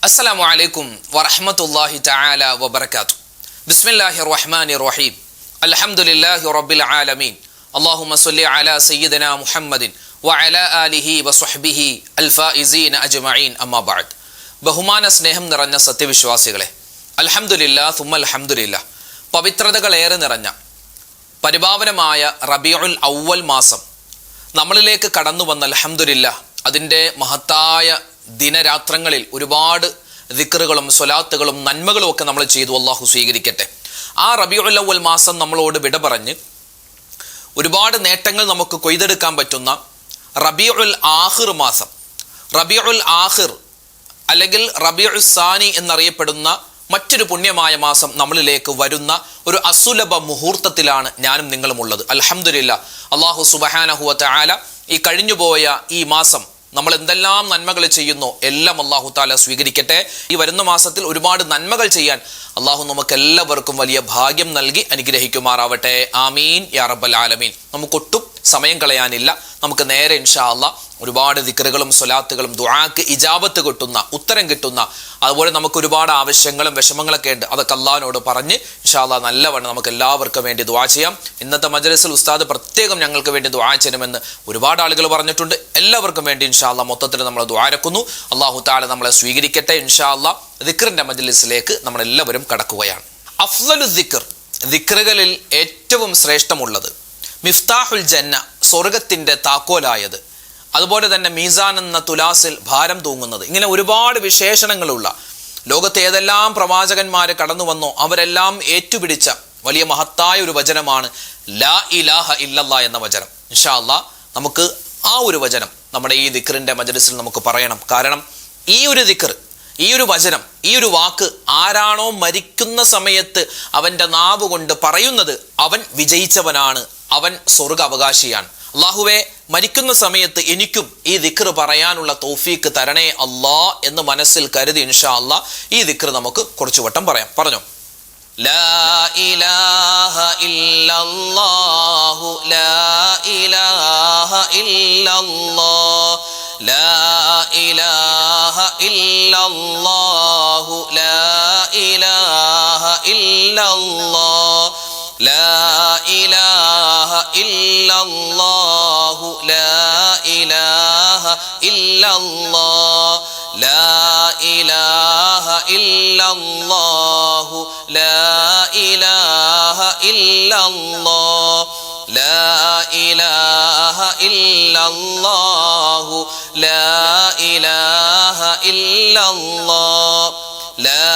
അസ്സലാമു അലൈക്കും വറഹ്മത്തുള്ളാഹി തആല വബറകാതുഹു. ബിസ്മില്ലാഹിർ റഹ്മാനിർ റഹീം. അൽഹംദുലില്ലാഹി റബ്ബിൽ ആലമീൻ. അല്ലാഹുമ്മ സ്വല്ലി അലാ സയ്യിദിനാ മുഹമ്മദിൻ വഅലാ ആലിഹി വസ്വഹ്ബിഹി അൽഫായിസീന അജ്മഈൻ. അമ്മാ ബഅദ്. ബഹുമാന സ്നേഹം നിറഞ്ഞ സത്യവിശ്വാസികളെ, അൽഹംദുലില്ലാഹ് സുമ്മൽ ഹംദുലില്ലാഹ്. പവിത്രതകളേറെ നിറഞ്ഞ പരിപാവനമായ റബീഉൽ അവ്വൽ മാസം നമ്മളിലേക്ക് കടന്നു വന്ന അൽഹംദുലില്ലാഹ് അതിൻ്റെ മഹത്തായ ദിനരാത്രങ്ങളിൽ ഒരുപാട് ദിക്റുകളും സ്വലാത്തുകളും നന്മകളും ഒക്കെ നമ്മൾ ചെയ്തു. അള്ളാഹു സ്വീകരിക്കട്ടെ. ആ റബീഉൽ അവ്വൽ മാസം നമ്മളോട് വിട പറഞ്ഞ് ഒരുപാട് നേട്ടങ്ങൾ നമുക്ക് കൊയ്തെടുക്കാൻ പറ്റുന്ന റബീഉൽ ആഖിർ മാസം, റബീഉൽ ആഖിർ അല്ലെങ്കിൽ റബീഉൽ സാനി എന്നറിയപ്പെടുന്ന മറ്റൊരു പുണ്യമായ മാസം നമ്മളിലേക്ക് വരുന്ന ഒരു അസുലഭ മുഹൂർത്തത്തിലാണ് ഞാനും നിങ്ങളും ഉള്ളത്. അൽഹംദുലില്ലാഹ്. അല്ലാഹു സുബ്ഹാനഹു വ തആല ഈ കഴിഞ്ഞുപോയ ഈ മാസം നമ്മൾ എന്തെല്ലാം നന്മകൾ ചെയ്യുന്നോ എല്ലാം അല്ലാഹു തആല സ്വീകരിക്കട്ടെ. ഈ വരുന്ന മാസത്തിൽ ഒരുപാട് നന്മകൾ ചെയ്യാൻ അല്ലാഹു നമുക്ക് എല്ലാവർക്കും വലിയ ഭാഗ്യം നൽകി അനുഗ്രഹിക്കുമാറാവട്ടെ. ആമീൻ യാ റബ്ബൽ ആലമീൻ. നമുക്കൊട്ടും സമയം കളയാനില്ല. നമുക്ക് നേരെ ഇൻഷാ അല്ലാഹ് ഒരുപാട് ദിക്റുകളും സ്വലാത്തുകളും ദുആക്ക് ഇജാബത്ത് കിട്ടുന്ന, ഉത്തരം കിട്ടുന്ന, അതുപോലെ നമുക്ക് ഒരുപാട് ആവശ്യങ്ങളും വിഷമങ്ങളൊക്കെ ഉണ്ട്. അതൊക്കെ അല്ലാഹുവിനോട് പറഞ്ഞ് ഇൻഷാ അല്ലാഹ് നല്ലവണ്ണം നമുക്ക് എല്ലാവർക്കും വേണ്ടി ദുആ ചെയ്യാം. ഇന്നത്തെ മജ്‌ലിസിൽ ഉസ്താദ് പ്രത്യേകം ഞങ്ങൾക്ക് വേണ്ടി ദുആ ചെയ്യണമെന്ന് ഒരുപാട് ആളുകൾ പറഞ്ഞിട്ടുണ്ട്. എല്ലാവർക്കും വേണ്ടി ഇൻഷാ അല്ലാഹ് മൊത്തത്തിൽ നമ്മൾ ദുആരക്കുന്നു. അല്ലാഹു തആല നമ്മളെ സ്വീകരിക്കട്ടെ. ഇൻഷാ അല്ലാഹ് ദിക്റിന്റെ മജ്‌ലിസിലേക്ക് നമ്മളെല്ലാവരും കടക്കുകയാണ്. അഫ്ളലു ദിക്ർ, ദിക്റുകളിൽ ഏറ്റവും ശ്രേഷ്ഠമുള്ളത്, മിഫ്താഹുൽ ജന്ന, സ്വർഗത്തിന്റെ താക്കോലായത്, അതുപോലെ തന്നെ മീസാൻ എന്ന തുലാസിൽ ഭാരം തൂങ്ങുന്നത്, ഇങ്ങനെ ഒരുപാട് വിശേഷണങ്ങളുള്ള ലോകത്തെ ഏതെല്ലാം പ്രവാചകന്മാർ കടന്നു വന്നോ അവരെല്ലാം ഏറ്റുപിടിച്ച വലിയ മഹത്തായ ഒരു വചനമാണ് ലാ ഇലാഹ ഇല്ലല്ലാഹ് എന്ന വചനം. ഇൻഷാ അല്ലാഹ് നമുക്ക് ആ ഒരു വചനം നമ്മുടെ ഈ ദിക്റിന്റെ മജ്‌ലിസിൽ നമുക്ക് പറയണം. കാരണം ഈ ഒരു ദിക്ർ, ഈ ഒരു വചനം, ഈ ഒരു വാക്ക് ആരാണോ മരിക്കുന്ന സമയത്ത് അവൻ്റെ നാവ് കൊണ്ട് പറയുന്നത് അവൻ വിജയിച്ചവനാണ്, അവൻ സ്വർഗ അവകാശിയാണ്. അള്ളാഹുവെ, മരിക്കുന്ന സമയത്ത് എനിക്കും ഈ ദിക്ർ പറയാനുള്ള തൗഫീക്ക് തരണേ അല്ലാ എന്ന് മനസ്സിൽ കരുതി ഇൻഷാ അല്ലാഹ് ഈ ദിക്ർ നമുക്ക് കുറച്ചു വട്ടം പറയാം. പറഞ്ഞോ. ലാ ഇലാഹ ഇല്ലല്ലാഹു ലാ ഇലാഹ ഇല്ലല്ലാഹ് ലാ ഇലാഹ ഇല്ലല്ലാഹു ലാ ഇലാഹ ഇല്ലല്ലാഹ് ലാ ഇലാഹ ഇല്ലല്ലാഹു ലാ ഇലാഹ ഇല്ലല്ലാഹ് ലാ ഇലാഹ ഇല്ലല്ലാഹു ലാ ഇലാഹ ഇല്ലല്ലാഹ് ലാ ഇലാഹ ഇല്ലല്ലാഹു ലാ ഇലാഹ ഇല്ലല്ലാഹ് ലാ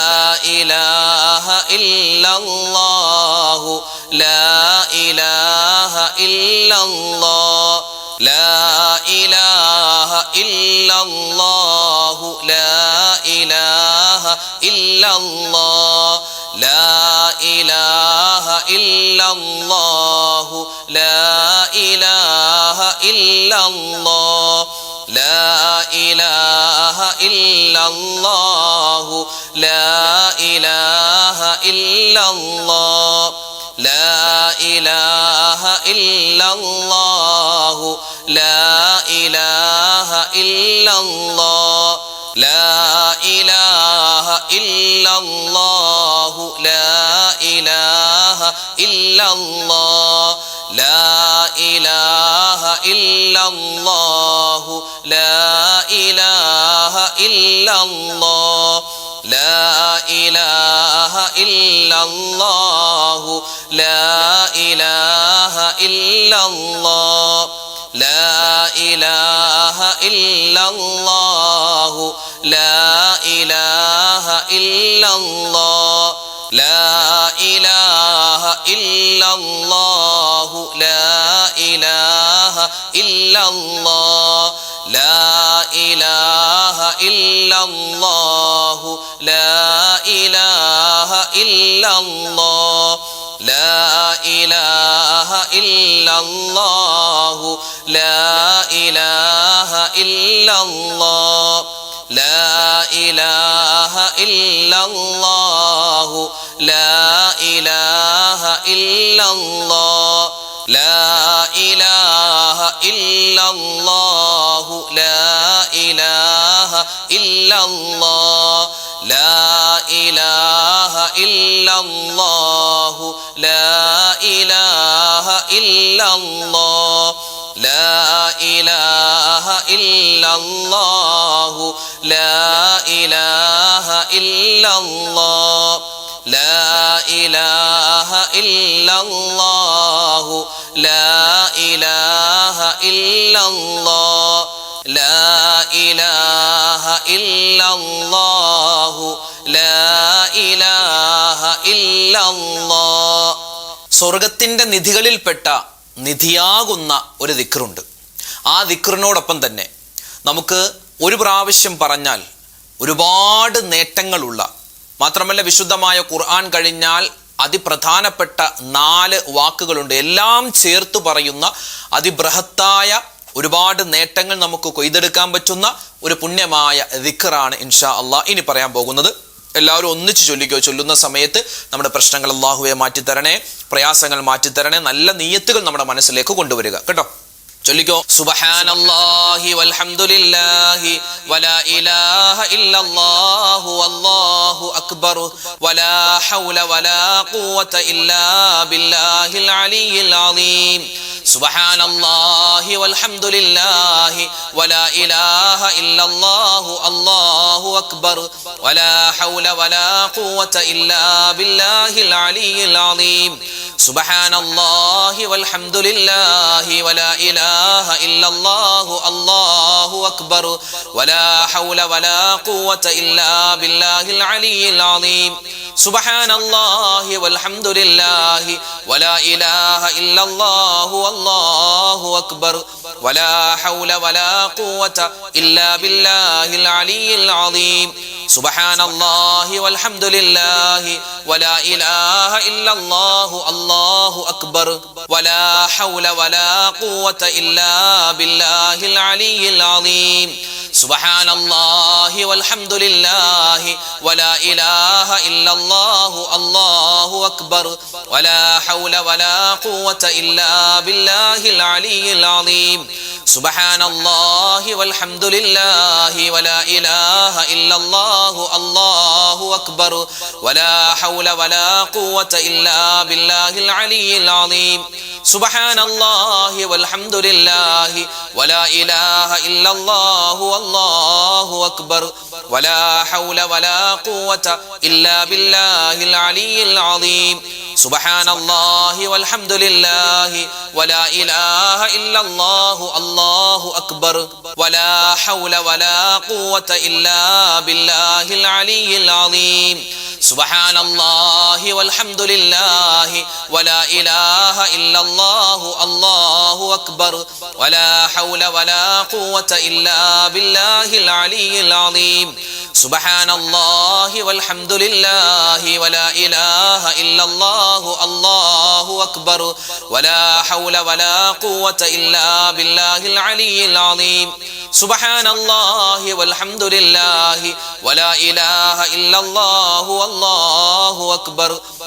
ഇലാഹ ഇല്ലല്ലാഹു ലാ ഇലാഹ ഇല്ലല്ലാഹ് ലാ ഇലാഹ ഇല്ലല്ലാഹു ലാ ഇലാഹ ഇല്ലല്ലാഹ് ലാ ഇലാഹ ഇല്ലല്ലാഹു ലാ ഇലാഹ ഇല്ലല്ലാഹ് ലാ ഇലാഹ ഇല്ലല്ലാഹു ലാ ഇലാഹ ഇല്ലല്ലാഹ് ലാ ഇലാഹ ഇല്ലല്ലാഹു ലാ ഇലാഹ ഇല്ലല്ലാഹ് ലാ ഇലാഹ ഇല്ലല്ലാഹു ലാ ഇലാഹ ഇല്ലല്ലാഹ് ലാ ഇലാഹ ഇല്ലല്ലാഹു ലാ ഇലാഹ ഇല്ലല്ലാഹ് ലാ ഇലാഹ ഇല്ലല്ലാഹു ലാ ഇലാഹ ഇല്ലല്ലാഹ് ലാ ഇലാഹ ഇല്ലല്ലാഹു ലാ ഇലാഹ ഇല്ലല്ലാഹ് ലാ ഇലാഹ ഇല്ലല്ലാഹു ലാ ഇലാഹ ഇല്ലല്ലാഹ് ലാ ഇലാഹ ഇല്ലല്ലാഹു ലാ ഇലാഹ ഇല്ലല്ലാഹ് ലാ ഇലാഹ ഇല്ലല്ലാഹു ലാ ഇലാഹ ഇല്ലല്ലാഹ് ലാ ഇലാഹ ഇല്ലല്ലാഹു ലാ ഇലാഹ ഇല്ലല്ലാഹ് ലാ ഇലാഹ ഇല്ലല്ലാഹു ലാ ഇലാഹ ഇല്ലല്ലാഹ് ഇല്ലല്ലാഹു ലാ ഇലാഹ ഇല്ലല്ലാഹ് ലാ ഇലാഹ ഇല്ലല്ലാഹു ലാ ഇലാഹ ഇല്ലല്ലാഹ് ലാ ഇലാഹ ഇല്ലല്ലാഹു ലാ ഇലാഹ ഇല്ലല്ലാഹ് ലാ ഇലാഹ ഇല്ലല്ലാഹു ലാ ഇലാഹ ഇല്ലല്ലാഹ്. സ്വർഗത്തിന്റെ നിധികളിൽപ്പെട്ട നിധിയാകുന്ന ഒരു ദിക്റുണ്ട്. ആ ദിക്റിനോടൊപ്പം തന്നെ നമുക്ക് ഒരു പ്രാവശ്യം പറഞ്ഞാൽ ഒരുപാട് നേട്ടങ്ങളുള്ള, മാത്രമല്ല വിശുദ്ധമായ ഖുർആൻ കഴിഞ്ഞാൽ അതിപ്രധാനപ്പെട്ട 4 വാക്കുകളുണ്ട്. എല്ലാം ചേർത്ത് പറയുന്ന അതിബൃഹത്തായ ഒരുപാട് നേട്ടങ്ങൾ നമുക്ക് കൊയ്തെടുക്കാൻ പറ്റുന്ന ഒരു പുണ്യമായ ദിക്റാണ് ഇൻഷാ അള്ളാഹ് ഇനി പറയാൻ പോകുന്നത്. എല്ലാവരും ഒന്നിച്ച് ചൊല്ലിക്കോ. ചൊല്ലുന്ന സമയത്ത് നമ്മുടെ പ്രശ്നങ്ങൾ അല്ലാഹുവേ മാറ്റിത്തരണേ, പ്രയാസങ്ങൾ മാറ്റിത്തരണേ, നല്ല നിയ്യത്തുകൾ നമ്മുടെ മനസ്സിലേക്ക് കൊണ്ടുവരിക കേട്ടോ. ചൊല്ലിക്കോ. സുബ്ഹാനല്ലാഹി വൽഹംദുലില്ലാഹി വലാ ഇലാഹ ഇല്ലല്ലാഹു വല്ലാഹു അക്ബർ വലാ ഹൗല വലാ ഖുവത ഇല്ലാ ബില്ലാഹിൽ അലിയിൽ അളീം. സുബ്ഹാനല്ലാഹി വൽഹംദുലില്ലാഹി വലാ ഇലാഹ ഇല്ലല്ലാഹു അല്ലാഹു അക്ബർ വലാ ഹൗല വലാ ഖുവത ഇല്ലാ ബില്ലാഹിൽ അലിയിൽ അളീം. സുബ്ഹാനല്ലാഹി വൽഹംദുലില്ലാഹി വലാ ഇലാഹ ഇല്ലല്ലാഹു അല്ലാഹു അക്ബർ വലാ ഹൗല വലാ ഖുവത ഇല്ലാ ബില്ലാഹിൽ അലിയിൽ അളീം. സുബ്ഹാനല്ലാഹി വൽഹംദുലില്ലാഹി വലാ ഇലാഹ ഇല്ലല്ലാഹു അല്ലാഹു അക്ബർ വലാ ഹൗല വലാ ഖുവത ഇല്ലാ ബില്ലാഹിൽ അലിയിൽ അളീം. സുബ്ഹാനല്ലാഹി വൽഹംദുലില്ലാഹി വലാ ഇലാഹ ഇല്ലല്ലാഹു അല്ലാഹു അക്ബർ വലാ ഹൗല വലാ ഖുവത ഇല്ലാ ബില്ലാഹിൽ അലിയിൽ അളീം. സുബ്ഹാനല്ലാഹി വൽഹംദുലില്ലാഹി വലാ ഇലാഹ ഇല്ലല്ലാഹു അല്ലാഹു അക്ബർ വലാ ഹൗല വലാ ഖുവത ഇല്ലാ ബില്ലാഹിൽ അലിയിൽ അളീം. സുബ്ഹാനല്ലാഹി വൽഹംദുലില്ലാഹി വലാ ഇലാഹ ഇല്ലല്ലാഹു അല്ലാഹു അക്ബർ വലാ ഹൗല വലാ ഖുവത ഇല്ലാ ബില്ലാഹിൽ അലിയിൽ അളീം. സുബ്ഹാനല്ലാഹി വൽഹംദുലില്ലാഹി വലാ ഇലാഹ ഇല്ലല്ലാഹു അല്ലാഹു അക്ബർ വലാ ഹൗല വലാ ഖുവത ഇല്ലാ ബില്ലാഹിൽ അലിയിൽ അളീം. സുബ്ഹാനല്ലാഹി വൽഹംദുലില്ലാഹി വലാ ഇലാഹ ഇല്ലല്ലാഹു അല്ലാഹു അക്ബർ വലാ ഹൗല വലാ ഖുവത ഇല്ലാ ബില്ലാഹിൽ അലിയിൽ അളീം. സുബ്ഹാനല്ലാഹി വൽഹംദുലില്ലാഹി വലാ ഇലാഹ ഇല്ലല്ലാഹു അല്ലാഹു അക്ബർ വലാ ഹൗല വലാ ഖുവത ഇല്ലാ ബില്ലാഹിൽ അലിയിൽ അളീം. സുബ്ഹാനല്ലാഹി വൽഹംദുലില്ലാഹി വലാ ഇലാഹ ഇല്ലല്ലാഹു അല്ലാഹു അക്ബർ വലാ ഹൗല വലാ ഖുവത ഇല്ലാ ബില്ലാഹിൽ അലിയിൽ അളീം. സുബ്ഹാനല്ലാഹി വൽഹംദുലില്ലാഹി വലാ ഇലാഹ ഇല്ലല്ലാഹു അല്ലാഹു അക്ബർ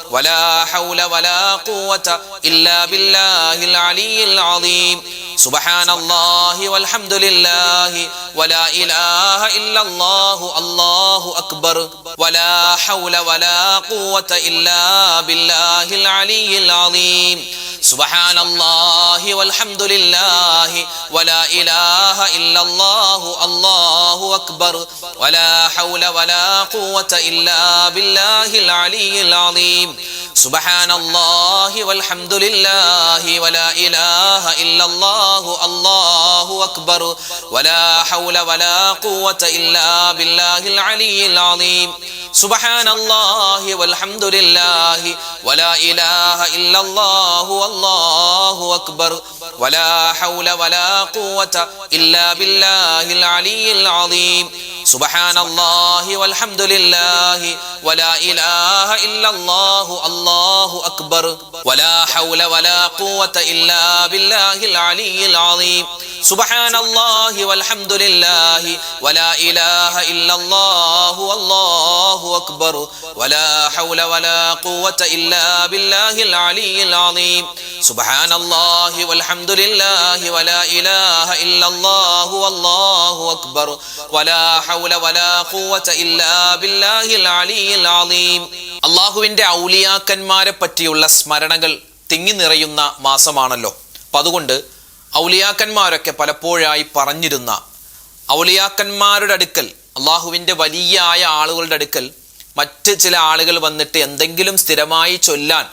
വലാ ഹൗല വലാ ഖുവത ഇല്ലാ ബില്ലാഹിൽ അലിയിൽ അളീം. സുബ്ഹാനല്ലാഹി വൽഹംദുലില്ലാഹി വലാ ഇലാഹ ഇല്ലല്ലാഹു അല്ലാഹു അക്ബർ വലാ ഹൗല വലാ ഖുവത ഇല്ലാ ബില്ലാഹിൽ അലിയിൽ അളീം. സുബ്ഹാനല്ലാഹി വൽഹംദുലില്ലാഹി വലാ ഇലാഹ ഇല്ലല്ലാഹു അല്ലാഹു അക്ബർ വലാ ഹൗല വലാ ഖുവത ഇല്ലാ ബില്ലാഹിൽ അലിയിൽ അളീം. സുബ്ഹാനല്ലാഹി വൽഹംദുലില്ലാഹി വലാ ഇലാഹ ഇല്ലല്ലാഹു അല്ലാഹു അക്ബർ വലാ ഹൗല വലാ ഖുവത ഇല്ലാ ബില്ലാഹിൽ അലിയിൽ അളീം. സുബ്ഹാനല്ലാഹി വൽഹംദുലില്ലാഹി വലാ ഇലാഹ ഇല്ലല്ലാഹു അല്ലാഹു അക്ബർ വലാ ഹൗല വലാ ഖുവത ഇല്ലാ ബില്ലാഹിൽ അലിയിൽ അളീം. സുബ്ഹാനല്ലാഹി വൽഹംദുലില്ലാഹി വലാ ഇലാഹ ഇല്ലല്ലാഹു അല്ലാഹു അക്ബർ വലാ ഹൗല വലാ ഖുവത ഇല്ലാ ബില്ലാഹിൽ അലിയിൽ അളീം. സുബ്ഹാനല്ലാഹി വൽഹംദുലില്ലാഹി വലാ ഇലാഹ ഇല്ലല്ലാഹു അല്ലാഹു അക്ബർ വലാ ഹൗല വലാ ഖുവത ഇല്ലാ ബില്ലാഹിൽ അലിയിൽ അളീം. സുബ്ഹാനല്ലാഹി വൽഹംദുലില്ലാഹി വലാ ഇലാഹ ഇല്ലല്ലാഹു അല്ലാഹു അക്ബർ വലാ ഹൗല വലാ ഖുവത ഇല്ലാ ബില്ലാഹിൽ അലിയിൽ അളീം. അള്ളാഹുവിൻ്റെ ഔലിയാക്കന്മാരെ പറ്റിയുള്ള സ്മരണകൾ തിങ്ങി നിറയുന്ന മാസമാണല്ലോ. അപ്പം അതുകൊണ്ട് ഔലിയാക്കന്മാരൊക്കെ പലപ്പോഴായി പറഞ്ഞിരുന്ന ഔലിയാക്കന്മാരുടെ അടുക്കൽ, അള്ളാഹുവിൻ്റെ വലിയായ ആളുകളുടെ അടുക്കൽ മറ്റ് ചില ആളുകൾ വന്നിട്ട് എന്തെങ്കിലും സ്ഥിരമായി ചൊല്ലാൻ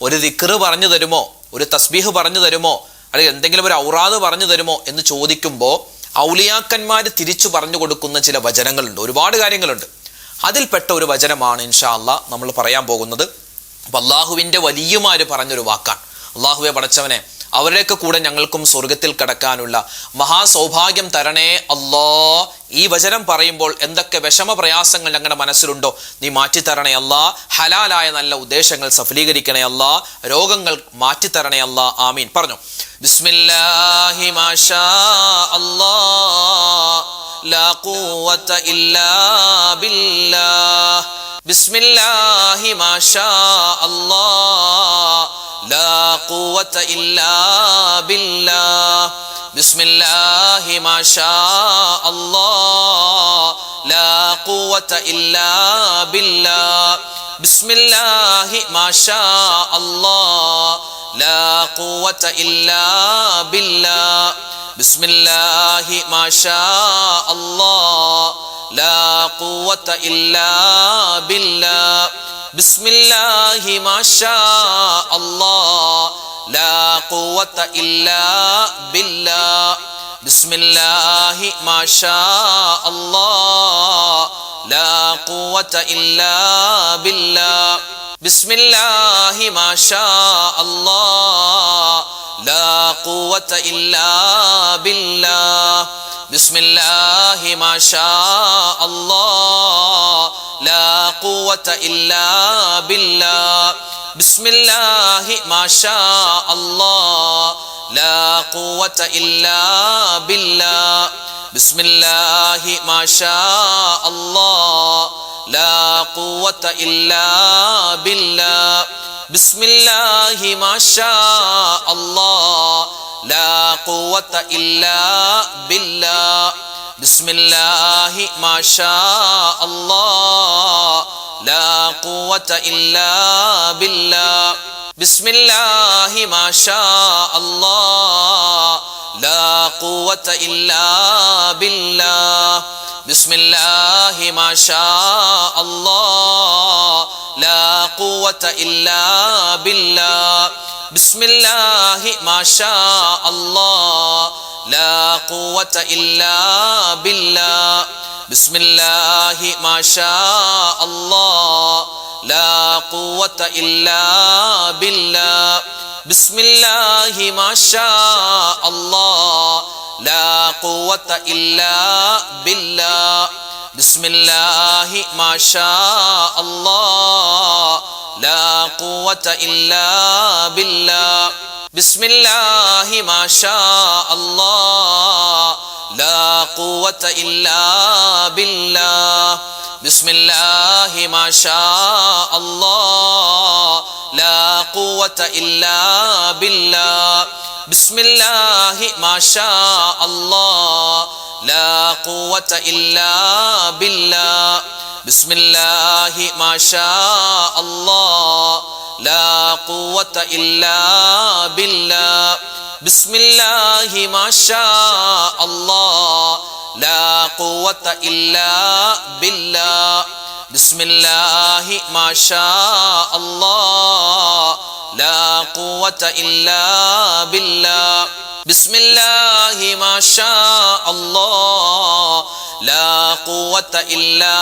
ഒരു ദിക്റ് പറഞ്ഞു തരുമോ, ഒരു തസ്ബീഹ് പറഞ്ഞു തരുമോ, അല്ലെങ്കിൽ എന്തെങ്കിലും ഒരു ഔറാദ് പറഞ്ഞു തരുമോ എന്ന് ചോദിക്കുമ്പോൾ ഔലിയാക്കന്മാർ തിരിച്ചു പറഞ്ഞു കൊടുക്കുന്ന ചില വചനങ്ങളുണ്ട്, ഒരുപാട് കാര്യങ്ങളുണ്ട്. അതിൽപ്പെട്ട ഒരു വചനമാണ് ഇൻഷാ അല്ലാഹ് നമ്മൾ പറയാൻ പോകുന്നത്. അപ്പം അള്ളാഹുവിൻ്റെ വലിയമാര് പറഞ്ഞൊരു വാക്കാണ്, അള്ളാഹുവെ പടച്ചവനെ, അവരുടെയൊക്കെ കൂടെ ഞങ്ങൾക്കും സ്വർഗത്തിൽ കടക്കാനുള്ള മഹാസൗഭാഗ്യം തരണേ അല്ലാ. ഈ വചനം പറയുമ്പോൾ എന്തൊക്കെ വിഷമ പ്രയാസങ്ങൾ ഞങ്ങളുടെ മനസ്സിലുണ്ടോ നീ മാറ്റിത്തരണേ അല്ലാ. ഹലാലായ നല്ല ഉദ്ദേശങ്ങൾ സഫലീകരിക്കണേ അല്ലാ. രോഗങ്ങൾ മാറ്റിത്തരണേ അല്ലാ. ആമീൻ. പറഞ്ഞു. ബിസ്മില്ലാഹി മാഷാ അല്ലാഹ് ലാ ഖുവത ഇല്ലാ ബില്ലാഹ്. ബിസ്മില്ലാഹി മാഷാ അല്ലാഹ് ലാ ഖുവത ഇല്ലാ ബില്ലാഹ്. ബിസ്മില്ലാഹി മാഷാ അല്ലാഹ് ലാ ഖുവത ഇല്ലാ ബില്ലാഹ്. ബിസ്മില്ലാഹി മാഷാ അല്ലാഹ് ലാ ഖുവത ഇല്ലാ ബില്ലാഹ്. ബിസ്മില്ലാഹി മാഷാ അല്ലാഹ് ലാ ഖുവത ഇല്ലാ ബില്ലാഹ്. ബിസ്മില്ലാഹി മാഷാ അല്ലാഹ് ലാ ഖുവത ഇല്ലാ ബില്ലാഹ്. ബിസ്മില്ലാഹി മാഷാ അല്ലാഹ് ലാ ഖുവത ഇല്ലാ ബില്ലാഹ്. ബിസ്മില്ലാഹി മാഷാ അല്ലാഹ് ലാ ഖുവത ഇല്ലാ ബില്ലാഹ്. ബിസ്മില്ലാഹി മാഷാ അല്ലാഹ് ലാ ഖുവത ഇല്ലാ ബില്ലാഹ്. ബിസ്മില്ലാഹി മാഷാ അല്ലാഹ് ലാ ഖുവത ഇല്ലാ ബില്ലാഹ്. ബിസ്മില്ലാഹി മാഷാ അല്ലാഹ് ലാ ഖുവത ഇല്ലാ ബില്ലാഹ്. ബിസ്മില്ലാഹി മാഷാ അല്ലാഹ് ലാ ഖുവത ഇല്ലാ ബില്ലാഹ്. ബിസ്മില്ലാഹി മാഷാ അല്ലാഹ് ലാ ഖുവത ഇല്ലാ ബില്ലാഹ്. ബിസ്മില്ലാഹി മാഷാ അല്ലാഹ് ലാ ഖുവത ഇല്ലാ ബില്ലാഹ്. ബിസ്മില്ലാഹി മാഷാ അല്ലാഹ് ലാ ഖുവത ഇല്ലാ ബില്ലാഹ്. ബിസ്മില്ലാഹി മാഷാ അല്ലാഹ് ലാ ഖുവത ഇല്ലാ ബില്ലാഹ്. ബിസ്മില്ലാഹി മാഷാ അല്ലാഹ് ലാ ഖുവത ഇല്ലാ ബില്ലാഹ്. ബിസ്മില്ലാഹി മാഷാ അല്ലാഹ് ലാ ഖുവത ഇല്ലാ ബില്ലാഹ്. ബിസ്മില്ലാഹി മാഷാ അല്ലാഹ് ലാ ഖുവത ഇല്ലാ ബില്ലാഹ്. ബിസ്മില്ലാഹി മാഷാ അല്ലാഹ് ലാ ഖുവത ഇല്ലാ ബില്ലാഹ്. ബിസ്മില്ലാഹി മാഷാ അല്ലാഹ് ലാ ഖുവത ഇല്ലാ ബില്ലാഹ്. ബിസ്മില്ലാഹി മാഷാ അല്ലാഹ് ലാ ഖുവത ഇല്ലാ ബില്ലാഹ്. ബിസ്മില്ലാഹി മാഷാ അല്ലാഹ് ലാ ഖുവത ഇല്ലാ ബില്ലാഹ്. ബിസ്മില്ലാഹി മാഷാ അല്ലാഹ് ലാ ഖുവത ഇല്ലാ ബില്ലാഹ്. ബിസ്മില്ലാഹി മാഷാ അല്ലാഹ് ലാ ഖുവത ഇല്ലാ ബില്ലാഹ്. ബിസ്മില്ലാഹി മാഷാ അല്ലാഹ് ലാ ഖുവത ഇല്ലാ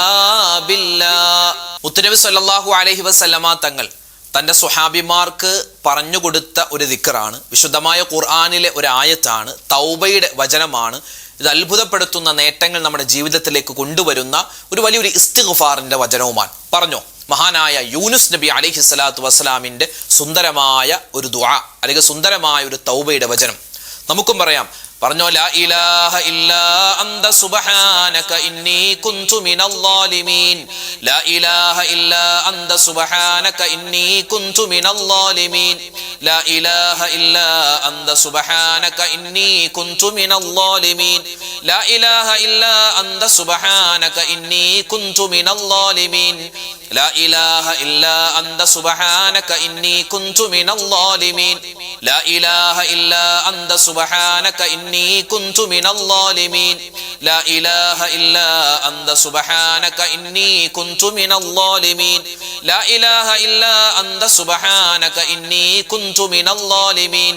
ബില്ലാഹ്. മുത്തുനബി സല്ലല്ലാഹു അലൈഹി വസല്ലമ തങ്ങൾ തൻ്റെ സ്വഹാബിമാർക്ക് പറഞ്ഞുകൊടുത്ത ഒരു ദിക്റാണ്, വിശുദ്ധമായ ഖുർആനിലെ ഒരു ആയത്താണ്, തൗബയുടെ വചനമാണ്. ഇത് അത്ഭുതപ്പെടുത്തുന്ന നേട്ടങ്ങൾ നമ്മുടെ ജീവിതത്തിലേക്ക് കൊണ്ടുവരുന്ന ഒരു വലിയൊരു ഇസ്തിഗ്ഫാറിന്റെ വചനവുമാണ്. പറഞ്ഞു. മഹാനായ യൂനുസ് നബി അലൈഹി സ്വലാത്തു വസ്സലാമിന്റെ സുന്ദരമായ ഒരു ദുആ, അല്ലെങ്കിൽ സുന്ദരമായ ഒരു തൗബയുടെ വചനം നമുക്കും പറയാം. പറഞ്ഞോ, ലാ ഇലാഹ ഇല്ലാ അന്ത സുബ്ഹാനക ഇന്നി കുന്തു മിനൽ ളാലിമീൻ. ലാ ഇലാഹ ഇല്ലാ അന്ത സുബ്ഹാനക ഇന്നി കുന്തു മിനൽ ളാലിമീൻ. ലാ ഇലാഹ ഇല്ലാ അന്ത സുബ്ഹാനക ഇന്നി കുന്തു മിനൽ ളാലിമീൻ. ലാ ഇലാഹ ഇല്ലാ അന്ത സുബ്ഹാനക ഇന്നി കുന്തു മിനൽ ളാലിമീൻ. ലാ ഇലാഹ ഇല്ലാ അന്ത സുബ്ഹാനക ഇന്നി കുന്തു മിനൽ ളാലിമീൻ ലാ ഇലാഹ ഇല്ലാ അന്ത സുബ്ഹാനക ഇന്നി കുന്തു മിനൽ ളാലിമീൻ ലാ ഇലാഹ ഇല്ലാ അന്ത സുബ്ഹാനക ഇന്നി കുന്തു മിനൽ ളാലിമീൻ ലാ ഇലാഹ ഇല്ലാ അന്ത സുബ്ഹാനക ഇന്നി കുന്തു മിനൽ ളാലിമീൻ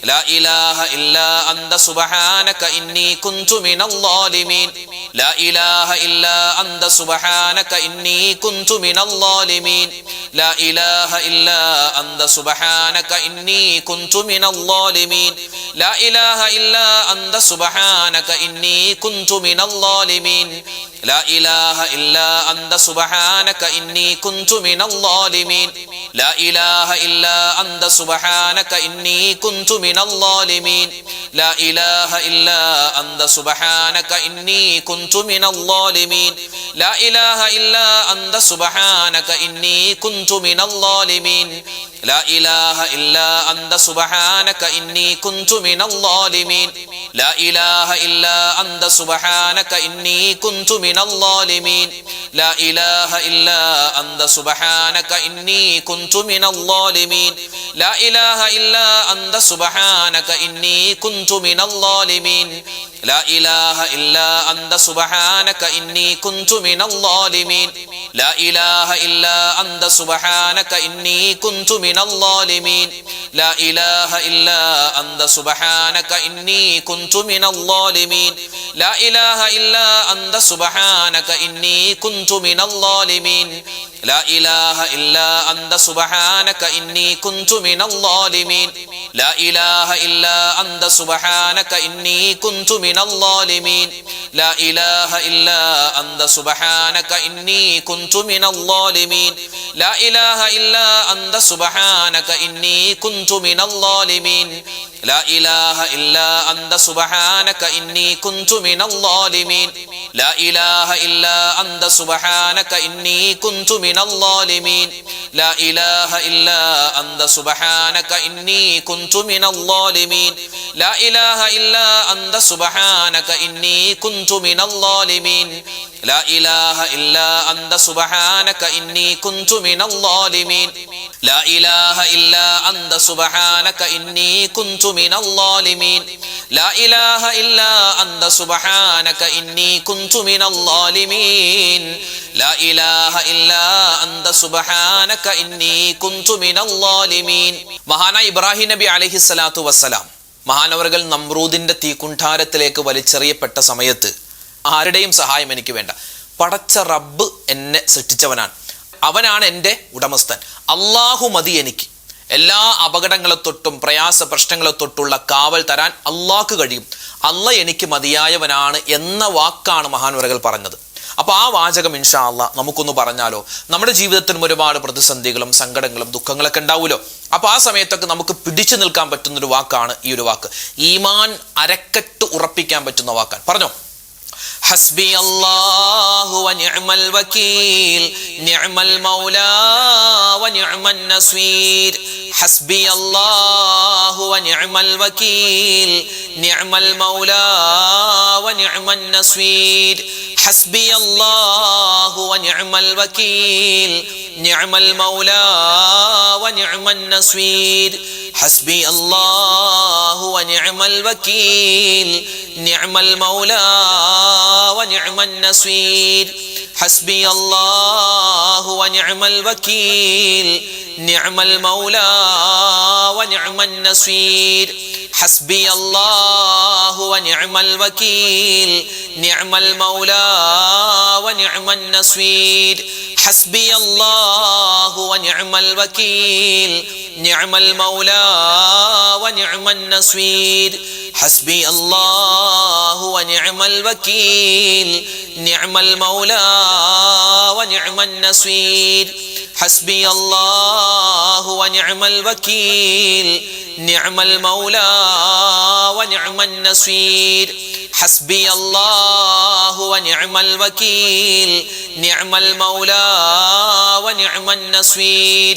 ലാ ഇലാഹ ഇല്ലാ അന്ത സുബ്ഹാനക ഇന്നി കുന്തു മിനൽ ളാലിമീൻ ലാ ഇലാഹ ഇല്ലാ അന്ത സുബ്ഹാനക ഇന്നി കുന്തു മിനൽ ളാലിമീൻ ലാ ഇലാഹ ഇല്ലാ അന്ത സുബ്ഹാനക ഇന്നി കുന്തു മിനൽ ളാലിമീൻ ലാ ഇലാഹ ഇല്ലാ അന്ത സുബ്ഹാനക ഇന്നി കുന്തു മിനൽ ളാലിമീൻ ലാ ഇലാഹ ഇല്ലാ അന്ത സുബ്ഹാനക ഇന്നി കുന്തു മിനൽ ളാലിമീൻ ലാ ഇലാഹ ഇല്ലാ അന്ത സുബ്ഹാനക ഇന്നി കുന്തു മിനൽ ളാലിമീൻ ലാ ഇലാഹ ഇല്ലാ അന്ത സുബ്ഹാനക ഇന്നി കുന്തു മിനൽ ളാലിമീൻ ലാ ഇലാഹ ഇല്ലാ അന്ത സുബ്ഹാനക ഇന്നി കുന്തു മിനൽ ളാലിമീൻ ലാ ഇലാഹ ഇല്ലാ അന്ത സുബ്ഹാനക ഇന്നി കുന്തു മിനൽ ളാലിമീൻ ലാ ഇലാഹ ഇല്ലാ അന്ത സുബ്ഹാനക ഇന്നി കുന്തു മിനൽ ളാലിമീൻ ലാ ഇലാഹ ഇല്ലാ അന്ത സുബ്ഹാനക ഇന്നി കുന്തു മിനൽ ളാലിമീൻ ലാ ഇലാഹ ഇല്ലാ അന്ത സുബ്ഹാനക ഇന്നി കുന്തു മിനൽ ളാലിമീൻ ലാ ഇലാഹ ഇല്ലാ അന്ത സുബ്ഹാനക ഇന്നി കുന്തു മിനൽ ളാലിമീൻ ലാ ഇലാഹ ഇല്ലാ അന്ത സുബ്ഹാനക ഇന്നി കുന്തു മിനൽ ളാലിമീൻ ലാ ഇലാഹ ഇല്ലാ അന്ത സുബ്ഹാനക ഇന്നി കുന്തു മിനൽ ളാലിമീൻ ലാ ഇലാഹ ഇല്ലാ അന്ത സുബ്ഹാനക ഇന്നി കുന്തു മിനൽ ളാലിമീൻ ലാ ഇലാഹ ഇല്ലാ അന്ത സുബ്ഹാനക ഇന്നി കുന്തു മിനൽ ളാലിമീൻ ലാ ഇലാഹ ഇല്ലാ അന്ത സുബ്ഹാനക ഇന്നി കുന്തു മിനൽ ളാലിമീൻ ലാ ഇലാഹ ഇല്ലാ അന്ത സുബ്ഹാനക ഇന്നി കുന്തു മിനൽ ളാലിമീൻ ലാ ഇലാഹ ഇല്ലാ അന്ത സുബ്ഹാനക ഇന്നി കുന്തു മിനൽ ളാലിമീൻ ലാ ഇലാഹ ഇല്ലാ അന്ത സുബ്ഹാനക ഇന്നി കുന്തു മിനൽ ളാലിമീൻ ലാ ഇലാഹ ഇല്ലാ അന്ത സുബ്ഹാനക ഇന്നി കുന്തു മിനൽ ളാലിമീൻ ലാ ഇലാഹ ഇല്ലാ അന്ത സുബ്ഹാനക ഇന്നി കുന്തു മിനൽ ളാലിമീൻ ലാ ഇലാഹ ഇല്ലാ അന്ത സുബ്ഹാനക ഇന്നി കുന്തു മിനൽ ളാലിമീൻ ലാ ഇലാഹ ഇല്ലാ അന്ത സുബ്ഹാനക ഇന്നി കുന്തു മിനൽ ളാലിമീൻ ലാ ഇലാഹ ഇല്ലാ അന്ത സുബ്ഹാനക ഇന്നി കുന്തു മിനൽ ളാലിമീൻ ലാ ഇലാഹ ഇല്ലാ അന്ത സുബ്ഹാനക ഇന്നി കുന്തു മിനൽ ളാലിമീൻ ലാ ഇലാഹ ഇല്ലാ അന്ത സുബ്ഹാനക ഇന്നി കുന്തു മിനൽ ളാലിമീൻ. മഹാനായ ഇബ്രാഹിം നബി അലൈഹിസ്സലാത്തു വസ്സലാം മഹാനവറുകൾ നമ്രൂദിന്റെ തീക്കുണ്ഠാരത്തിലേക്ക് വലിച്ചെറിയപ്പെട്ട സമയത്ത് ആരുടെയും സഹായം എനിക്ക് വേണ്ട, പടച്ച റബ്ബ് എന്നെ സൃഷ്ടിച്ചവനാണ്, അവനാണ് എൻ്റെ ഉടമസ്ഥൻ, അള്ളാഹു മതി എനിക്ക്, എല്ലാ അപകടങ്ങളെ തൊട്ടും പ്രയാസ പ്രശ്നങ്ങളെ തൊട്ടുള്ള കാവൽ തരാൻ അള്ളാഹ്ക്ക് കഴിയും, അള്ളാഹ് എനിക്ക് മതിയായവനാണ് എന്ന വാക്കാണ് മഹാനവറുകൾ പറഞ്ഞത്. അപ്പോൾ ആ വാചകം ഇൻഷാ അള്ളാഹ് നമുക്കൊന്ന് പറഞ്ഞാലോ. നമ്മുടെ ജീവിതത്തിലും ഒരുപാട് പ്രതിസന്ധികളും സങ്കടങ്ങളും ദുഃഖങ്ങളൊക്കെ ഉണ്ടാവുമല്ലോ. അപ്പോൾ ആ സമയത്തൊക്കെ നമുക്ക് പിടിച്ചു നിൽക്കാൻ പറ്റുന്നൊരു വാക്കാണ് ഈ ഒരു വാക്ക്. ഈമാൻ അരക്കട്ട് ഉറപ്പിക്കാൻ പറ്റുന്ന വാക്കാണ്. പറഞ്ഞോ, ഹസ്ബി അല്ലാഹു വ നിഅമൽ വകീൽ നിഅമൽ മൗലാ വ നിഅമൻ നസീർ. ഹസ്ബി അല്ലാഹു വ നിഅമൽ വകീൽ നിഅമൽ മൗലാ വ നിഅമൻ നസീർ. ഹസ്ബി അല്ലാഹു വ നിഅമൽ വകീൽ നിഅമൽ മൗലാ വ നിഅമൻ നസീർ. ഹസ്ബി അല്ലാഹു വ നിഅമൽ വകീൽ നിഅമൽ മൗലാ വ നിഅമൻ നസീർ. ഹസ്ബി അല്ലാഹു വ നിഅമൽ വകീൽ നിഅമൽ മൗലാ വ നിഅമൻ നസീർ. ഹസ്ബി അല്ലാഹു വ നിഅമൽ വകീൽ നിഅമൽ മൗലാ വ നിഅമൻ നസീർ. ഹസ്ബി അല്ലാഹു വ നിഅമൽ വകീൽ നിഅമൽ മൗലാ വ നിഅമൻ നസീർ. ഹസ്ബി അല്ലാഹു വ നിഅമൽ വകീൽ നിഅമൽ മൗലാ വ നിഅമൻ നസീർ. ഹസ്ബി അല്ലാഹു വ നിഅമൽ വകീൽ നിഅമൽ മൗലാ വ നിഅമൻ നസീർ. ഹസ്ബി അല്ലാഹു വ നിഅമൽ വകീൽ നിഅമൽ മൗലാ വ നിഅമൻ നസീർ.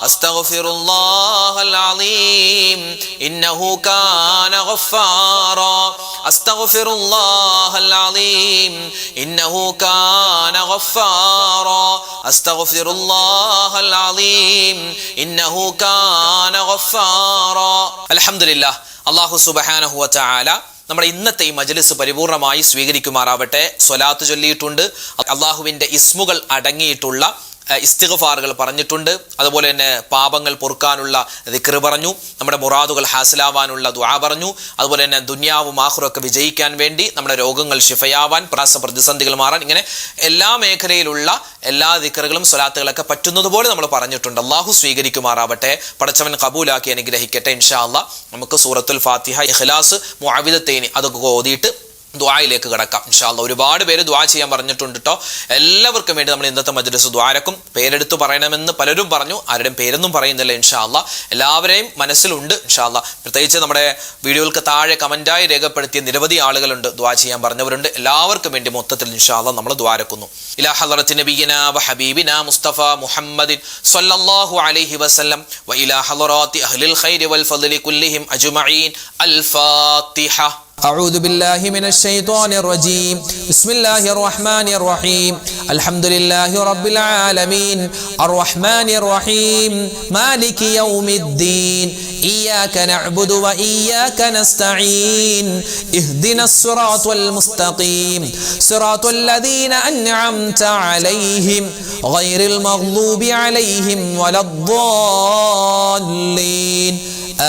അസ്തഗ്ഫിറുല്ലാഹൽ അലീം ഇന്നഹു കാന ഗഫാറാ അസ്തഗ്ഫിറുല്ലാഹൽ അലീം ഇന്നഹു കാന ഗഫാറാ അസ്തഗ്ഫിറുല്ലാഹൽ അലീം ഇന്നഹു കാന ഗഫാറാ. അൽഹംദുലില്ലാഹ്. അല്ലാഹു സുബ്ഹാനഹു വ തആല നമ്മുടെ ഇന്നത്തെ ഈ മജ്ലിസ് പരിപൂർണമായി സ്വീകരിക്കുമാറാവട്ടെ. സ്വലാത്ത് ചൊല്ലിയിട്ടുണ്ട്. അള്ളാഹുവിൻ്റെ ഇസ്മുകൾ അടങ്ങിയിട്ടുള്ള ഇസ്തിഗ്ഫാറുകൾ പറഞ്ഞിട്ടുണ്ട്. അതുപോലെ തന്നെ പാപങ്ങൾ പൊറുക്കാനുള്ള ദിക്ർ പറഞ്ഞു, നമ്മുടെ മുറാദുകൾ ഹാസിലാവാനുള്ള ദുആ പറഞ്ഞു. അതുപോലെ തന്നെ ദുനിയാവും ആഖിറവും വിജയിക്കാൻ വേണ്ടി നമ്മുടെ രോഗങ്ങൾ ശിഫയാവാൻ, പ്രയാസ പ്രതിസന്ധികൾ മാറാൻ, ഇങ്ങനെ എല്ലാ മേഖലയിലുള്ള എല്ലാ ദിക്റുകളും സ്വലാത്തുകളൊക്കെ പറ്റുന്നതുപോലെ നമ്മൾ പറഞ്ഞിട്ടുണ്ട്. അള്ളാഹു സ്വീകരിക്കുമാറാവട്ടെ. പടച്ചവൻ കബൂലാക്കി അനുഗ്രഹിക്കട്ടെ. ഇൻഷാ അല്ലാഹ് നമുക്ക് സൂറത്തുൽ ഫാത്തിഹ, ഇഖ്ലാസ്, മുഅവ്വിദത്തൈനി അതൊക്കെ ഓതിയിട്ട് ദുആയിലേക്ക് കടക്കാം ഇൻഷാ അല്ലാഹ്. ഒരുപാട് പേര് ദുആ ചെയ്യാൻ പറഞ്ഞിട്ടുണ്ട് കേട്ടോ. എല്ലാവർക്കും വേണ്ടി നമ്മൾ ഇന്നത്തെ മജ്ലിസ് ദുആരക്കും. പേരെടുത്ത് പറയണമെന്ന് പലരും പറഞ്ഞു, ആരുടെയും പേരൊന്നും പറയുന്നില്ല. ഇൻഷാ അല്ലാഹ് എല്ലാവരെയും മനസ്സിലുണ്ട് ഇൻഷാ അല്ലാഹ്. പ്രത്യേകിച്ച് നമ്മുടെ വീഡിയോകൾക്ക് താഴെ കമന്റായി രേഖപ്പെടുത്തിയ നിരവധി ആളുകളുണ്ട്, ദുആ ചെയ്യാൻ പറഞ്ഞവരുണ്ട്. എല്ലാവർക്കും വേണ്ടി മൊത്തത്തിൽ ഇൻഷാ അല്ലാഹ് നമ്മൾ ദുആരക്കുന്നു. ഇലാ ഹളറത്തി നബിയിനാ വ ഹബീബിനാ മുസ്തഫ മുഹമ്മദിൻ സ്വല്ലല്ലാഹു അലൈഹി വസല്ലം വ ഇലാ ഹളറാത്തി അഹ്ലിൽ ഖൈരി വൽ ഫദ്ലി കുല്ലിഹിം അജ്മഈൻ. അൽ ഫാത്തിഹ. أعوذ بالله من الشيطان الرجيم. بسم الله الرحمن الرحيم. الحمد لله رب العالمين الرحمن الرحيم مالك يوم الدين إياك نعبد وإياك نستعين اهدنا الصراط المستقيم صراط الذين أنعمت عليهم غير المغضوب عليهم ولا الضالين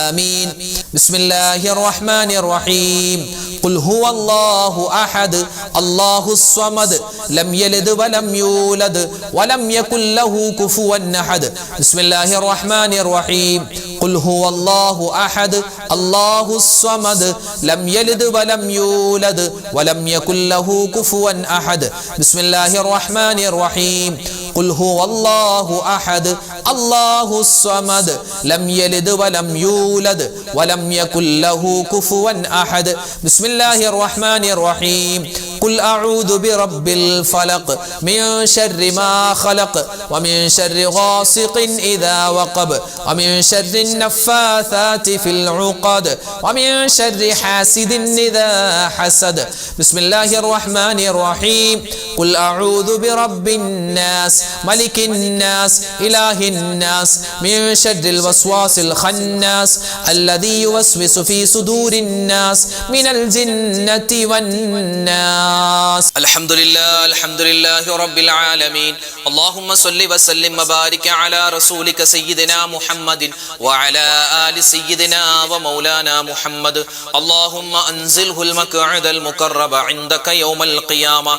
آمين. بسم الله الرحمن الرحيم. قل هو الله أحد الله الصمد لم يلد ولم يولد ولم يكن له كفوا أحد. بسم الله الرحمن الرحيم. قل هو الله أحد الله الصمد لم يلد ولم يولد ولم يكن له كفوا أحد. بسم الله الرحمن الرحيم. قل هو الله أحد الله الصمد لم يلد ولم يولد ولم يكن له كفوا أحد. بسم الله الرحمن الرحيم. قل أعوذ برب الفلق من شر ما خلق ومن شر غاسق إذا وقب ومن شر النفاثات في العقد ومن شر حاسد إذا حسد. بسم الله الرحمن الرحيم. قل أعوذ برب الناس ملك الناس إله الناس من شر الوسواس الخناس الذي يوسوس في صدور الناس من الجنة والناس. الحمد لله رب العالمين. اللهم صل وسلم وبارك على رسولك سيدنا محمد وعلى آل سيدنا ومولانا محمد. اللهم أنزله المقعد المقرب عندك يوم القيامة.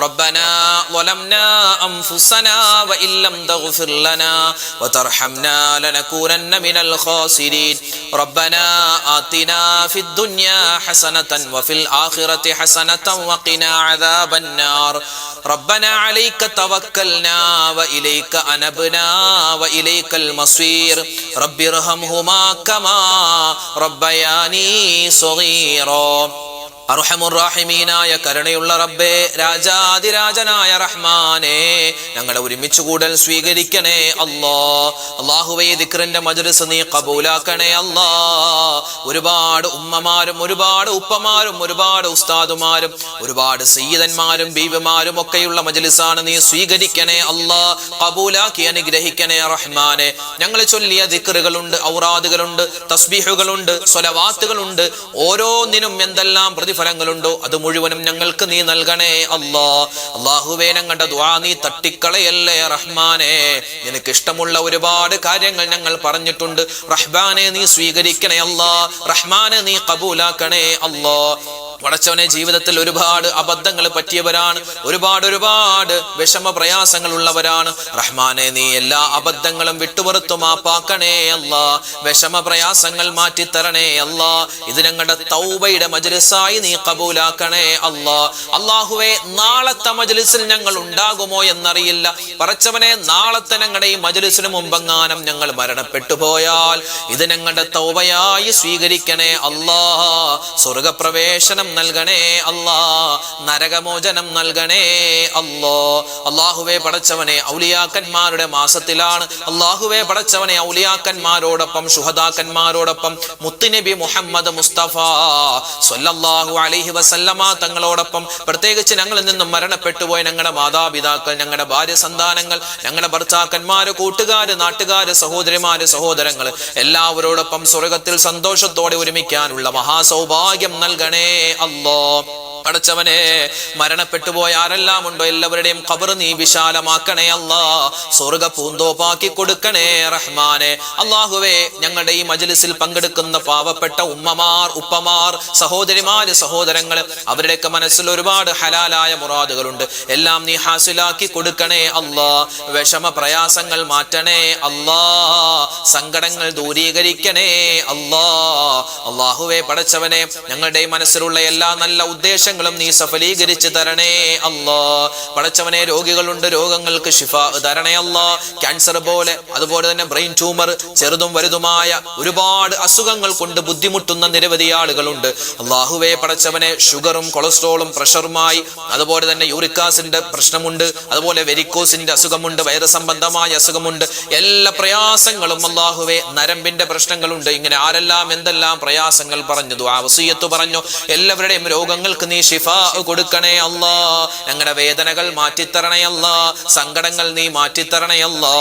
ربنا ظلمنا أنفسنا وإن لم تغفر لنا وترحمنا لنكونن من الخاسرين. ربنا آتنا في الدنيا حسنة وفي الآخرة حسنة وقنا عذاب النار. ربنا عليك توكلنا وإليك أنبنا وإليك المصير. رب ارحمهما كما ربياني صغيرا. അർഹമുർറാഹിമീനായ കരുണയുള്ള റബ്ബേ, രാജാതിരാജനായ റഹ്മാനേ, ഞങ്ങളെ ഒരുമിച്ച് കൂടൽ സ്വീകരിക്കണേ അല്ലാ. അല്ലാഹുവേ, ദിക്റിന്റെ മജ്ലിസ് നീ കബൂലാക്കണേ അല്ലാ. ഒരുപാട് ഉമ്മമാരും ഒരുപാട് ഉപ്പമാരും ഒരുപാട് ഉസ്താദുമാരും ഒരുപാട് സയ്യിദന്മാരും ബീവിമാരും ഒക്കെയുള്ള മജ്ലിസാണ്, നീ സ്വീകരിക്കണേ അല്ലാ. കബൂലാക്കി അനുഗ്രഹിക്കണേ റഹ്മാനെ. ഞങ്ങൾ ചൊല്ലിയ ദിക്റുകളുണ്ട്, ഔറാദുകളുണ്ട്, തസ്ബീഹുകളുണ്ട്, സ്വലവാത്തുകളുണ്ട്. ഓരോന്നിനും എന്തെല്ലാം ഫലങ്ങളുണ്ടോ അത് മുഴുവനും ഞങ്ങൾക്ക് നീ നൽകണേ അല്ലാ. അല്ലാഹുവേ, ഞങ്ങളുടെ ദുആ നീ തട്ടിക്കളയല്ലേ റഹ്മാനെ. നിനക്ക് ഇഷ്ടമുള്ള ഒരുപാട് കാര്യങ്ങൾ ഞങ്ങൾ പറഞ്ഞിട്ടുണ്ട്. റഹ്മാനെ, നീ സ്വീകരിക്കണേ അല്ലാ. റഹ്മാനെ, നീ കബൂലാക്കണേ അല്ലാ. പടച്ചവനെ, ജീവിതത്തിൽ ഒരുപാട് അബദ്ധങ്ങൾ പറ്റിയവരാണ്, ഒരുപാട് വിഷമ പ്രയാസങ്ങൾ ഉള്ളവരാണ്. റഹ്മാനെ, നീ എല്ലാ അബദ്ധങ്ങളും വിട്ടുപുറത്തു മാപ്പാക്കണേ അല്ലാ. വിഷമ പ്രയാസങ്ങൾ മാറ്റിത്തരണേ അല്ലാ. ഇത് ഞങ്ങളുടെ തൗബയുടെ മജ്ലിസായി നീ കബൂലാക്കണേ അല്ലാ. അല്ലാഹുവേ, നാളത്തെ മജ്ലിസിൽ ഞങ്ങൾ ഉണ്ടാകുമോ എന്നറിയില്ല. പടച്ചവനെ, നാളത്തെ ഞങ്ങളുടെ ഈ മജ്ലിസിന് മുമ്പെങ്ങാനും ഞങ്ങൾ മരണപ്പെട്ടു പോയാൽ ഇത് ഞങ്ങളുടെ തൗബയായി സ്വീകരിക്കണേ അല്ലാ. സ്വർഗപ്രവേശനം പ്രവേശനം നൽകണേ അല്ലാ, നരകമോചനം നൽകണേ അല്ലാ. അല്ലാഹുവേ പടച്ചവനെ, ഔലിയാക്കന്മാരുടെ മാസത്തിലാണ്. അല്ലാഹുവേ പടച്ചവനെ, ഔലിയാക്കന്മാരോടൊപ്പം ശുഹദാക്കന്മാരോടൊപ്പം മുത്തുനബി മുഹമ്മദ് മുസ്തഫ സ്വല്ലല്ലാഹു അലൈഹി വസല്ലമ തങ്ങളോടൊപ്പം, പ്രത്യേകിച്ച് ഞങ്ങളിൽ നിന്നും മരണപ്പെട്ടുപോയ ഞങ്ങളുടെ മാതാപിതാക്കൾ, ഞങ്ങളുടെ ഭാര്യ സന്താനങ്ങൾ, ഞങ്ങളുടെ ഭർത്താക്കന്മാര്, കൂട്ടുകാര്, നാട്ടുകാര്, സഹോദരിമാര്, സഹോദരങ്ങൾ എല്ലാവരോടൊപ്പം സ്വർഗത്തിൽ സന്തോഷത്തോടെ ഒരുമിക്കാനുള്ള മഹാസൗഭാഗ്യം നൽകണേ അല്ലാ. പടച്ചവനെ, മരണപ്പെട്ടു പോയ ആരെല്ലാം ഉണ്ടോ എല്ലാവരുടെയും ഖബർ നീ വിശാലമാക്കണേ അല്ലാ, സ്വർഗ പൂന്തോപ്പാക്കി കൊടുക്കണേ റഹ്മാനെ. അല്ലാഹുവേ, ഞങ്ങളുടെ ഈ മജ്ലിസിൽ പങ്കെടുക്കുന്ന പാവപ്പെട്ട ഉമ്മമാർ, ഉപ്പമാർ, സഹോദരിമാര്, സഹോദരങ്ങൾ, അവരുടെയൊക്കെ മനസ്സിൽ ഒരുപാട് ഹലാലായ മുറാദുകളുണ്ട്. എല്ലാം നീ ഹാസിലാക്കി കൊടുക്കണേ അല്ലാ. വിഷമ പ്രയാസങ്ങൾ മാറ്റണേ അല്ലാ, സങ്കടങ്ങൾ ദൂരീകരിക്കണേ അല്ലാ. അല്ലാഹുവേ പടച്ചവനെ, ഞങ്ങളുടെ മനസ്സിലുള്ള എല്ലാ നല്ല ഉദ്ദേശങ്ങളും നീ സഫലീകരിച്ച് തരണേ അല്ലാ. പടച്ചവനെ, രോഗികളുണ്ട്, രോഗങ്ങൾക്ക് ശിഫാ തരണേ അല്ലാ. ക്യാൻസർ പോലെ, അതുപോലെ തന്നെ ബ്രെയിൻ ട്യൂമർ, ചെറുതും വലുതുമായ ഒരുപാട് അസുഖങ്ങൾ കൊണ്ട് ബുദ്ധിമുട്ടുന്ന നിരവധി ആളുകളുണ്ട്. അല്ലാഹുവേ പടച്ചവനെ, ഷുഗറും കൊളസ്ട്രോളും പ്രഷറുമായി, അതുപോലെ തന്നെ യൂറിക് ആസിഡിന്റെ പ്രശ്നമുണ്ട്, അതുപോലെ വെരിക്കോസിന്റെ അസുഖമുണ്ട്, വൈറസ് സംബന്ധമായ അസുഖമുണ്ട്, എല്ലാ പ്രയാസങ്ങളും അല്ലാഹുവേ, നരമ്പിന്റെ പ്രശ്നങ്ങളുണ്ട്. ഇങ്ങനെ ആരെല്ലാം എന്തെല്ലാം പ്രയാസങ്ങൾ പറഞ്ഞു, ദുആ വസിയത്ത് പറഞ്ഞു, എല്ലാവരുടെയും രോഗങ്ങൾക്ക് നീ ശിഫാ കൊടുക്കണേ അല്ലാ. ഞങ്ങളുടെ വേദനകൾ മാറ്റിത്തരണേ അല്ലാ, സങ്കടങ്ങൾ നീ മാറ്റിത്തരണേ അല്ലാ.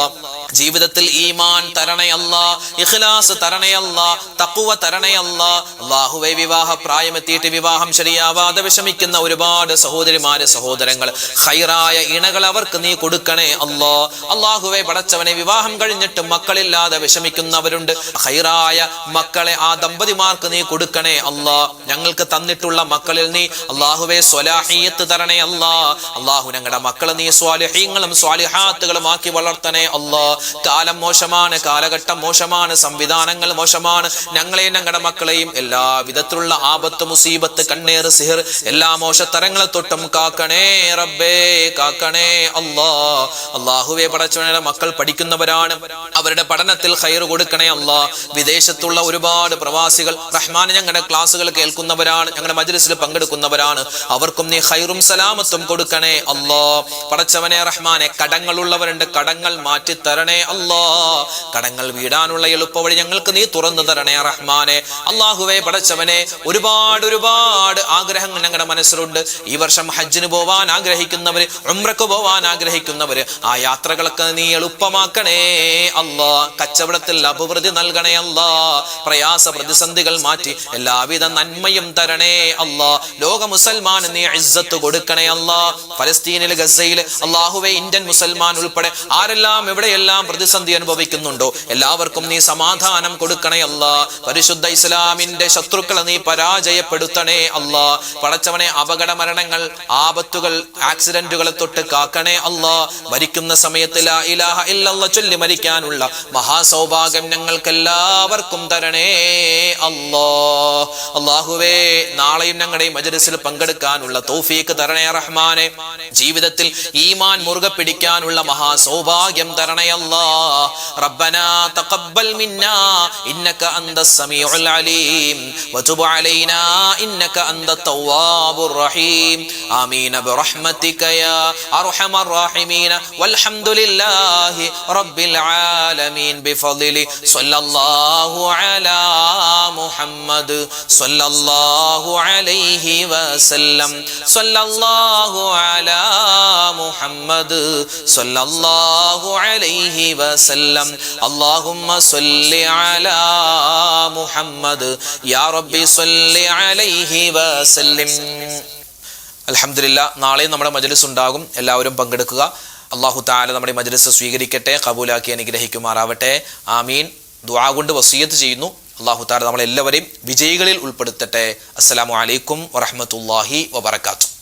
ജീവിതത്തിൽ ഈമാൻ തരണേ അല്ലാ, ഇഖ്ലാസ് തരണേ അല്ലാ, തഖ്വ തരണേ അല്ലാ. അല്ലാഹുവേ, വിവാഹ പ്രായമെത്തിയിട്ട് വിവാഹം ശരിയാവാതെ വിഷമിക്കുന്ന ഒരുപാട് സഹോദരിമാര്, സഹോദരങ്ങൾ, ഖൈറായ ഇണകൾ അവർക്ക് നീ കൊടുക്കണേ അല്ലാ. അല്ലാഹുവേ പടച്ചവനെ, വിവാഹം കഴിഞ്ഞിട്ട് മക്കളില്ലാതെ വിഷമിക്കുന്നവരുണ്ട്. ഖൈറായ മക്കളെ ആ ദമ്പതിമാർക്ക് നീ കൊടുക്കണേ അല്ലാ. ഞങ്ങൾക്ക് തന്നിട്ടുള്ള മക്കളിൽ നീ അല്ലാഹുവേ സ്വലാഹിയത്ത് തരണേ അല്ലാ. അല്ലാഹു, ഞങ്ങളുടെ മക്കളെ നീ സ്വാലിഹീങ്ങളും സ്വാലിഹാത്തുകളും ആക്കി വളർത്തണേ അല്ലാ. കാലം മോശമാണ്, കാലഘട്ടം മോശമാണ്, സംവിധാനങ്ങൾ മോശമാണ്. ഞങ്ങളെയും ഞങ്ങളുടെ മക്കളെയും എല്ലാ വിധത്തിലുള്ള ആപത്ത്, മുസീബത്ത്, കണ്ണേറ്, സിഹർ, എല്ലാ മോശത്തരങ്ങളെ തൊട്ടും കാക്കണേ റബ്ബേ, കാക്കണേ അല്ലാ. അല്ലാഹുവേ പടച്ചവനെ, മക്കൾ പഠിക്കുന്നവരാണ്, അവരുടെ പഠനത്തിൽ ഖൈർ കൊടുക്കണേ അല്ലാ. വിദേശത്തുള്ള ഒരുപാട് പ്രവാസികൾ റഹ്മാൻ ഞങ്ങളുടെ ക്ലാസ്സുകൾ കേൾക്കുന്നവരാണ്, ഞങ്ങളുടെ മജ്ലിസിൽ പങ്കെടുക്കുന്നവരാണ്, അവർക്കും നീ ഖൈറും സലാമത്തും കൊടുക്കണേ അല്ലാ. പടച്ചവനെ റഹ്മാനെ, കടങ്ങളുള്ളവരുണ്ട്, കടങ്ങൾ മാറ്റി തരണേ അല്ലാ. കടങ്ങൾ വീടാനുള്ള എളുപ്പവഴി ഞങ്ങൾക്ക് നീ തുറന്നു തരണേ റഹ്മാനെ. അല്ലാഹുവേ പടച്ചവനെ, ഒരുപാട് ആഗ്രഹങ്ങൾ ഞങ്ങളുടെ മനസ്സിലുണ്ട്. ഈ വർഷം ഹജ്ജിന് പോവാൻ ആഗ്രഹിക്കുന്നവര്, ഉംറക്ക് പോവാൻ ആഗ്രഹിക്കുന്നവര്, ആ യാത്രകളൊക്കെ നീ എളുപ്പമാക്കണേ അല്ലാ. കച്ചവടത്തിൽ അഭിവൃദ്ധി നൽകണേ അല്ലാ. പ്രയാസ പ്രതിസന്ധികൾ മാറ്റി എല്ലാവിധ നന്മയും തരണേ അല്ലാ. ലോക മുസൽമാന് നീ ഇസ്സത്ത് കൊടുക്കണേ അല്ലാ. ഫലസ്തീനിൽ, ഗസയിൽ, അല്ലാഹുവേ, ഇന്ത്യൻ മുസൽമാൻ ഉൾപ്പെടെ ആരെല്ലാം എവിടെയെല്ലാം പ്രതിസന്ധി അനുഭവിക്കുന്നുണ്ടോ എല്ലാവർക്കും നീ സമാധാനം കൊടുക്കണേ അല്ലാ. പരിശുദ്ധ ഇസ്ലാമിന്റെ ശത്രുക്കളെ നീ പരാജയപ്പെടുത്തണേ അല്ലാ. പടച്ചവനെ, അപകട മരണങ്ങൾ, ആപത്തുകൾ, ആക്സിഡന്റുകളെ തൊട്ട് കാക്കണേ അല്ലാ. മരിക്കുന്ന സമയത്ത് ലാ ഇലാഹ ഇല്ലല്ലാഹ് ചൊല്ലി മരിക്കാനുള്ള മഹാസൗഭാഗ്യം ഞങ്ങൾക്ക് എല്ലാവർക്കും തരണേ അല്ലാ. അല്ലാഹുവേ, നാളെയും ഞങ്ങളുടെ മജ്ലിസിൽ പങ്കെടുക്കാനുള്ള തൗഫീഖ് തരണേ റഹ്മാനെ. ജീവിതത്തിൽ ഈമാൻ മുറുകെ പിടിക്കാനുള്ള മഹാസൗഭാഗ്യം തരണേ അല്ലാ. റബ്ബനാ തഖബ്ബൽ മിന്നാ ഇന്നക അന്തസ് സമീഉൽ അലീം വതുബ് അലൈനാ ഇന്നക അന്തത് തവ്വാബുർ റഹീം. ആമീൻ ബിറഹ്മതിക യാ അർഹമർ റഹീമീൻ. വൽഹംദുലില്ലാഹി റബ്ബിൽ ആലമീൻ. ബിഫദ്ലി സ്വല്ലല്ലാഹു അലാ മുഹമ്മദ് സ്വല്ലല്ലാഹു അലൈഹി വസല്ലം. സ്വല്ലല്ലാഹു അലാ മുഹമ്മദ് സ്വല്ലല്ലാഹു അലൈഹി വസല്ലം. അല്ലാഹുമ്മ സ്വല്ലി അലാ മുഹമ്മദ് യാ റബ്ബി സ്വല്ലി അലൈഹി വസല്ലം. അൽഹംദുലില്ലാ, നാളെയും നമ്മുടെ മജ്ലിസ് ഉണ്ടാകും, എല്ലാവരും പങ്കെടുക്കുക. അല്ലാഹു തആല നമ്മുടെ മജ്ലിസ് സ്വീകരിക്കട്ടെ, ഖബൂലാക്കി അനുഗ്രഹിക്കുമാറാവട്ടെ. ആമീൻ. ദുആ കൊണ്ട് വസിയത്ത് ചെയ്യുന്നു. അല്ലാഹു തആല നമ്മളെല്ലാവരെയും വിജയികളിൽ ഉൾപ്പെടുത്തട്ടെ. അസ്സലാമു അലൈക്കും വറഹ്മത്തുള്ളാഹി വബറകാതുഹു.